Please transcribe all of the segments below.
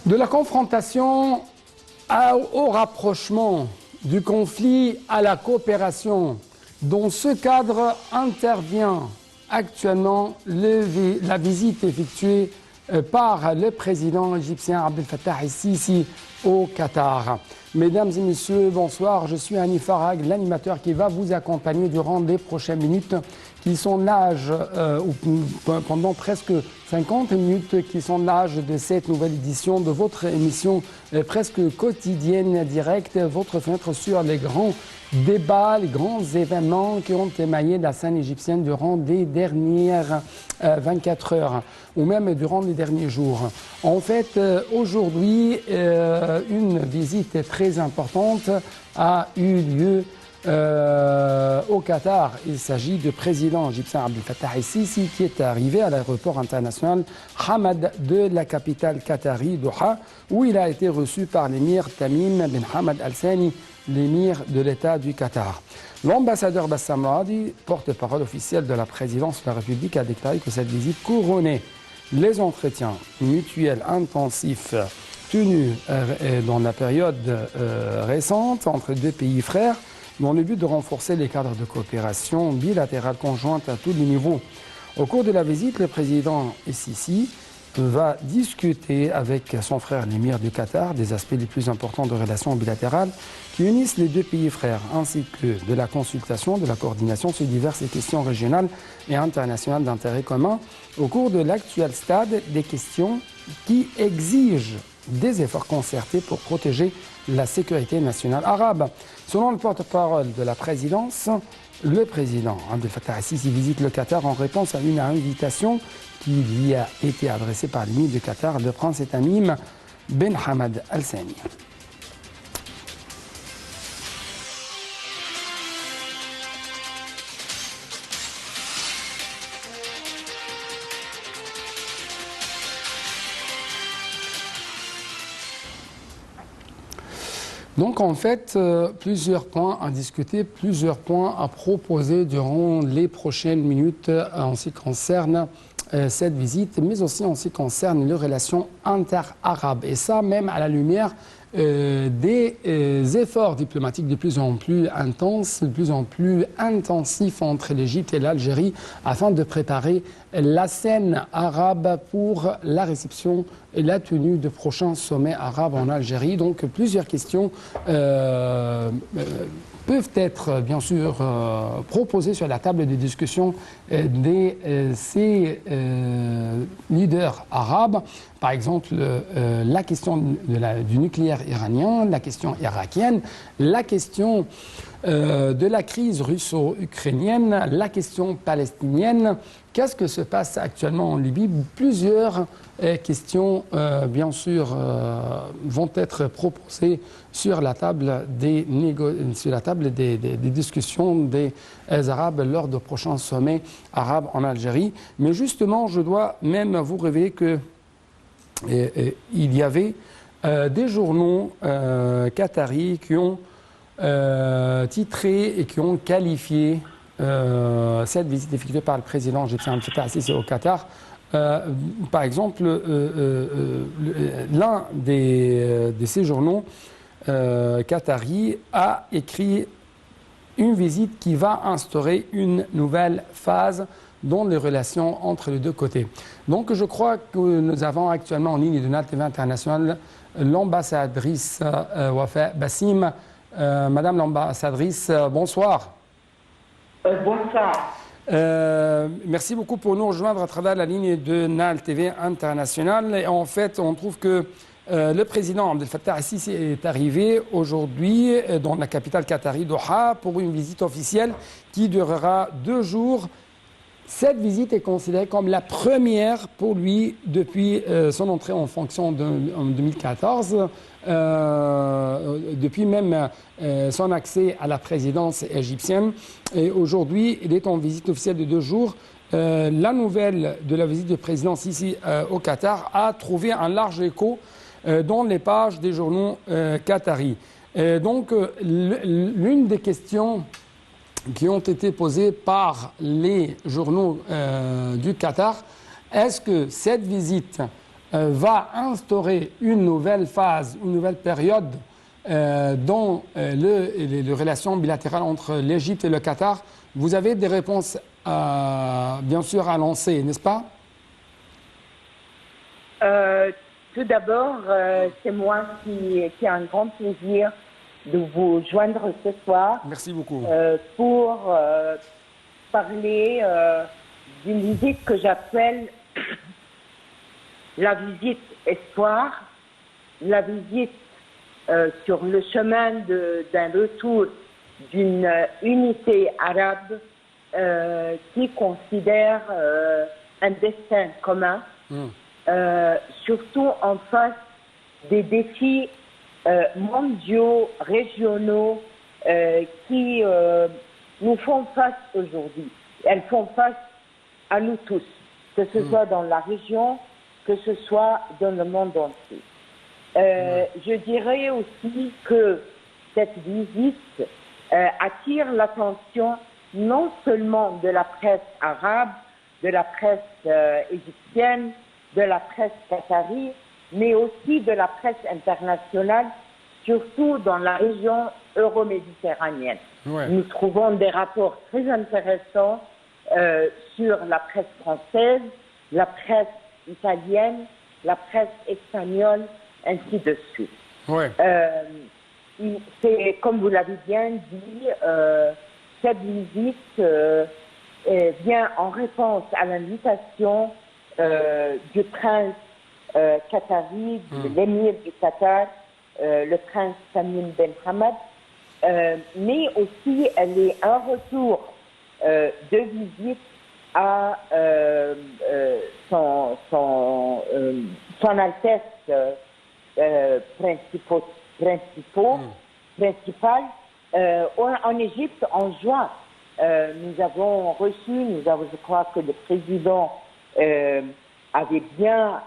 De la confrontation au rapprochement, du conflit à la coopération, dans ce cadre intervient actuellement la visite effectuée par le président égyptien Abdel Fattah el-Sisi au Qatar. Mesdames et messieurs, bonsoir. Je suis Hanif Farag, l'animateur qui va vous accompagner durant les prochaines minutes qui sont l'âge, pendant presque 50 minutes, qui sont l'âge de cette nouvelle édition de votre émission presque quotidienne directe, votre fenêtre sur les grands débats, les grands événements qui ont émaillé la scène égyptienne durant les dernières 24 heures ou même durant les derniers jours. En fait, aujourd'hui, une visite très importante a eu lieu au Qatar. Il s'agit du président égyptien Abdel Fattah el-Sisi qui est arrivé à l'aéroport international Hamad de la capitale qatari, Doha, où il a été reçu par l'émir Tamim bin Hamad Al Thani, l'émir de l'État du Qatar. L'ambassadeur Bassam Radi, porte-parole officiel de la présidence de la République, a déclaré que cette visite couronnait les entretiens mutuels intensifs tenus dans la période récente entre deux pays frères, dans le but de renforcer les cadres de coopération bilatérale conjointe à tous les niveaux. Au cours de la visite, le président el-Sisi va discuter avec son frère l'émir du Qatar des aspects les plus importants de relations bilatérales qui unissent les deux pays frères, ainsi que de la consultation, de la coordination sur diverses questions régionales et internationales d'intérêt commun au cours de l'actuel stade des questions qui exigent des efforts concertés pour protéger la sécurité nationale arabe. Selon le porte-parole de la présidence, le président Abdel Fattah el-Sisi visite le Qatar en réponse à une invitation qui lui a été adressée par l'émir du Qatar, le prince Tamim bin Hamad Al Thani. Donc en fait, plusieurs points à discuter, plusieurs points à proposer durant les prochaines minutes en ce qui concerne cette visite, mais aussi en ce qui concerne les relations inter-arabes. Et ça, même à la lumière des efforts diplomatiques de plus en plus intenses, de plus en plus intensifs entre l'Égypte et l'Algérie afin de préparer la scène arabe pour la réception et la tenue de prochains sommets arabes en Algérie. Donc plusieurs questions peuvent être bien sûr proposées sur la table de discussion de ces leaders arabes. Par exemple, la question du nucléaire iranien, la question irakienne, la question de la crise russo-ukrainienne, la question palestinienne. Qu'est-ce que se passe actuellement en Libye? Plusieurs questions, bien sûr, vont être proposées sur la table des discussions des Arabes lors de prochains sommets arabes en Algérie. Mais justement, je dois même vous révéler que il y avait des journaux qataris qui ont titré et qui ont qualifié cette visite effectuée par le président égyptien Abdel Fattah el-Sisi au Qatar. Par exemple, l'un de ces journaux qataris a écrit une visite qui va instaurer une nouvelle phase dans les relations entre les deux côtés. Donc je crois que nous avons actuellement en ligne de Nal TV International l'ambassadrice Wafa Bassim. Madame l'ambassadrice, bonsoir. Bonsoir. Merci beaucoup pour nous rejoindre à travers la ligne de Nal TV International. Et en fait, on trouve que le président Abdel Fattah el-Sisi est arrivé aujourd'hui dans la capitale qatari, Doha, pour une visite officielle qui durera 2 jours. Cette visite est considérée comme la première pour lui depuis son entrée en fonction en 2014, depuis même son accès à la présidence égyptienne. Et aujourd'hui, il est en visite officielle de 2 jours. La nouvelle de la visite du président Sisi au Qatar a trouvé un large écho dans les pages des journaux qataris. Donc, l'une des questions qui ont été posées par les journaux du Qatar, est-ce que cette visite va instaurer une nouvelle phase, une nouvelle période dans les relations bilatérales entre l'Égypte et le Qatar. Vous avez des réponses, bien sûr, à lancer, n'est-ce pas? Tout d'abord, c'est moi qui a un grand plaisir de vous joindre ce soir. Merci beaucoup. Pour parler d'une visite que j'appelle la visite espoir, la visite sur le chemin d'un retour d'une unité arabe qui considère un destin commun, surtout en face des défis mondiaux, régionaux qui nous font face aujourd'hui. Elles font face à nous tous, que ce soit dans la région, que ce soit dans le monde entier. Je dirais aussi que cette visite attire l'attention non seulement de la presse arabe, de la presse égyptienne, de la presse qatari, mais aussi de la presse internationale, surtout dans la région euro-méditerranéenne. Ouais. Nous trouvons des rapports très intéressants sur la presse française, la presse italienne, la presse espagnole, ainsi de suite. Ouais. C'est, comme vous l'avez bien dit, cette visite vient en réponse à l'invitation du prince qatari, de l'émir du Qatar, le prince Tamim Ben Hamad, mais aussi elle est un retour de visite à son Altesse principale en Égypte en juin. Nous avons reçu, je crois que le président avait bien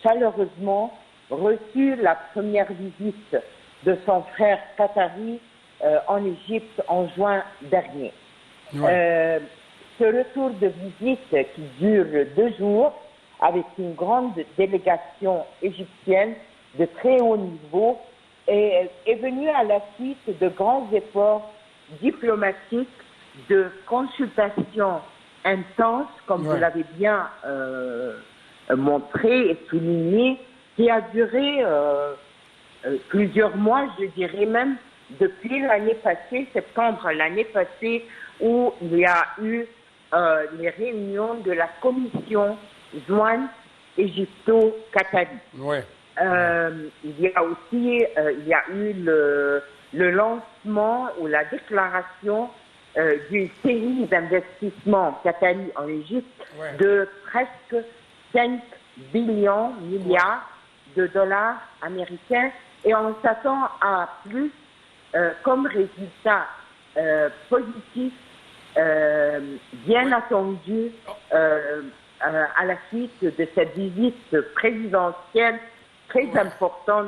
chaleureusement reçu la première visite de son frère qatari en Égypte en juin dernier. Ouais. Ce retour de visite qui dure 2 jours avec une grande délégation égyptienne de très haut niveau est venu à la suite de grands efforts diplomatiques, de consultations intenses, comme vous l'avez bien montré et souligné, qui a duré plusieurs mois, je dirais même depuis l'année passée, septembre l'année passée, où il y a eu les réunions de la commission jointe égypto-qatari. Ouais. Il y a aussi eu le lancement ou la déclaration d'une série d'investissements qatari en Égypte de presque 5 milliards de dollars américains, et on s'attend à plus comme résultat positif bien attendu à la suite de cette visite présidentielle très importante.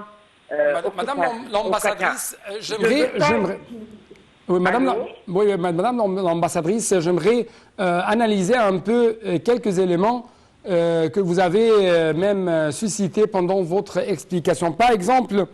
Madame l'ambassadrice, j'aimerais... Oui, Madame l'ambassadrice, j'aimerais analyser un peu quelques éléments que vous avez même suscités pendant votre explication. Par exemple,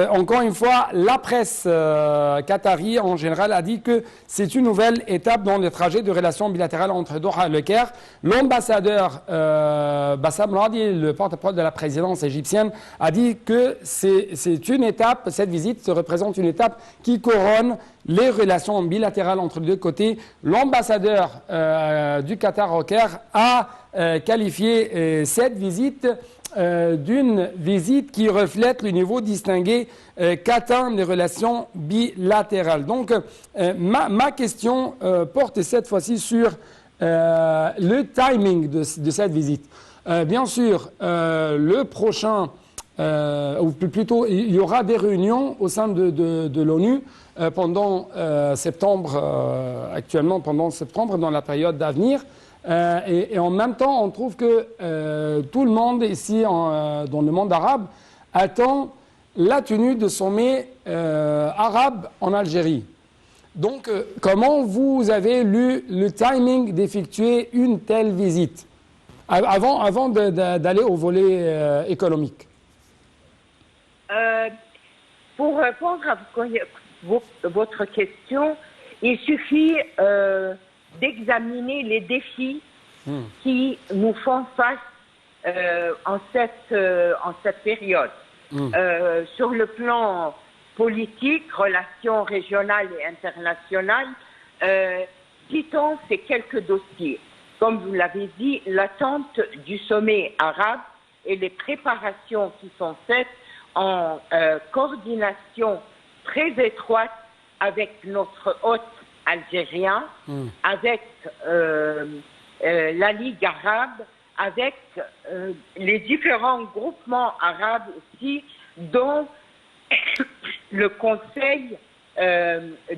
encore une fois, la presse qatari en général a dit que c'est une nouvelle étape dans le trajet de relations bilatérales entre Doha et Le Caire. L'ambassadeur Bassam Radi, le porte-parole de la présidence égyptienne, a dit que c'est une étape, cette visite représente une étape qui couronne les relations bilatérales entre les deux côtés. L'ambassadeur du Qatar au Caire a qualifié cette visite d'une visite qui reflète le niveau distingué qu'atteint les relations bilatérales. Donc, ma question porte cette fois-ci sur le timing de cette visite. Bien sûr, le prochain, ou plutôt, il y aura des réunions au sein de l'ONU pendant septembre, actuellement pendant septembre, dans la période d'avenir. Et en même temps, on trouve que tout le monde ici, dans le monde arabe, attend la tenue de sommet arabe en Algérie. Donc, comment vous avez lu le timing d'effectuer une telle visite? Avant d'aller au volet économique. Pour répondre à votre question, il suffit d'examiner les défis qui nous font face en cette période. Sur le plan politique, relations régionales et internationales, citons ces quelques dossiers. Comme vous l'avez dit, l'attente du sommet arabe et les préparations qui sont faites en coordination très étroite avec notre hôte algérien, avec la Ligue arabe, avec les différents groupements arabes aussi, dont le Conseil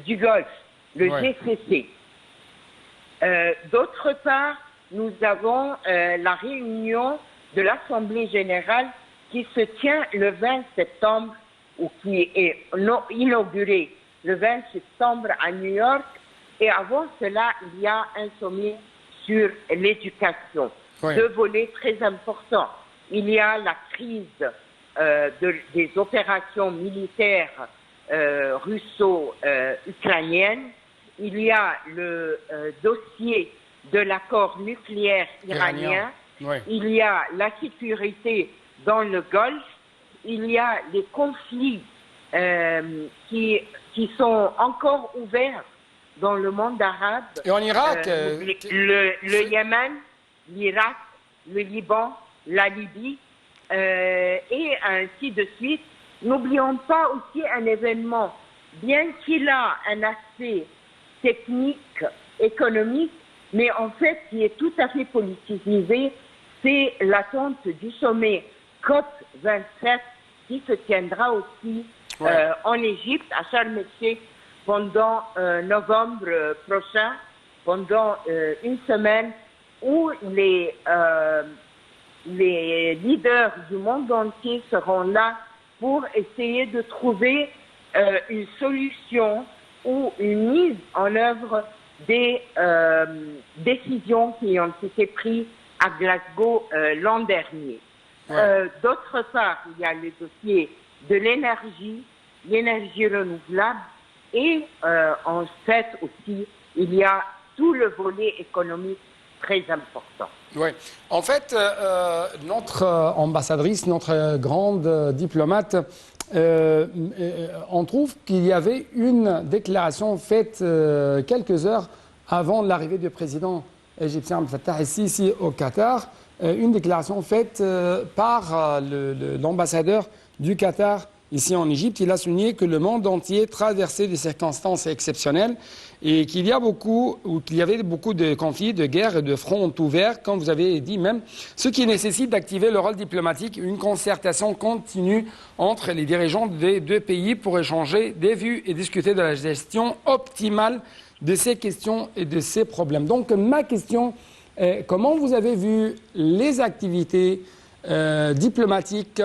du Golfe, le GCC. D'autre part, nous avons la réunion de l'Assemblée générale qui se tient le 20 septembre, ou qui est inaugurée le 20 septembre à New York. Et avant cela, il y a un sommet sur l'éducation. Deux volets très importants. Il y a la crise des opérations militaires russo-ukrainiennes. Il y a le dossier de l'accord nucléaire iranien. Il y a la sécurité dans le Golfe. Il y a les conflits qui sont encore ouverts dans le monde arabe. Et en Irak le Yémen, l'Irak, le Liban, la Libye, et ainsi de suite. N'oublions pas aussi un événement, bien qu'il a un aspect technique, économique, mais en fait qui est tout à fait politisé, c'est l'attente du sommet COP27 qui se tiendra aussi en Égypte, à Sharm el-Sheikh, pendant novembre prochain, pendant une semaine, où les leaders du monde entier seront là pour essayer de trouver une solution ou une mise en œuvre des décisions qui ont été prises à Glasgow l'an dernier. D'autre part, il y a le dossier de l'énergie renouvelable, et en fait aussi, il y a tout le volet économique très important. Oui. En fait, notre ambassadrice, notre grande diplomate, on trouve qu'il y avait une déclaration faite quelques heures avant l'arrivée du président égyptien Abdel Fattah el-Sisi au Qatar, une déclaration faite par l'ambassadeur du Qatar ici en Égypte. Il a souligné que le monde entier traversait des circonstances exceptionnelles et qu'il y avait beaucoup de conflits, de guerres et de fronts ouverts, comme vous avez dit même, ce qui nécessite d'activer le rôle diplomatique, une concertation continue entre les dirigeants des deux pays pour échanger des vues et discuter de la gestion optimale de ces questions et de ces problèmes. Donc ma question est, comment vous avez vu les activités diplomatiques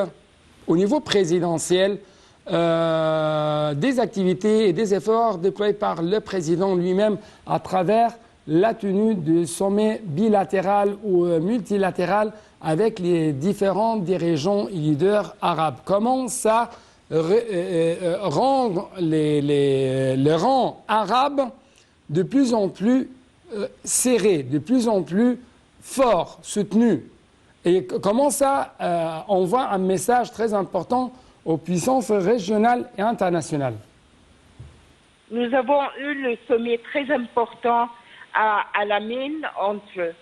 au niveau présidentiel, des activités et des efforts déployés par le président lui-même à travers la tenue de sommets bilatéral ou multilatéral avec les différents dirigeants et leaders arabes. Comment ça rend le rang arabe de plus en plus serré, de plus en plus fort, soutenu? Et comment ça envoie un message très important aux puissances régionales et internationales? Nous avons eu le sommet très important à la Mine entre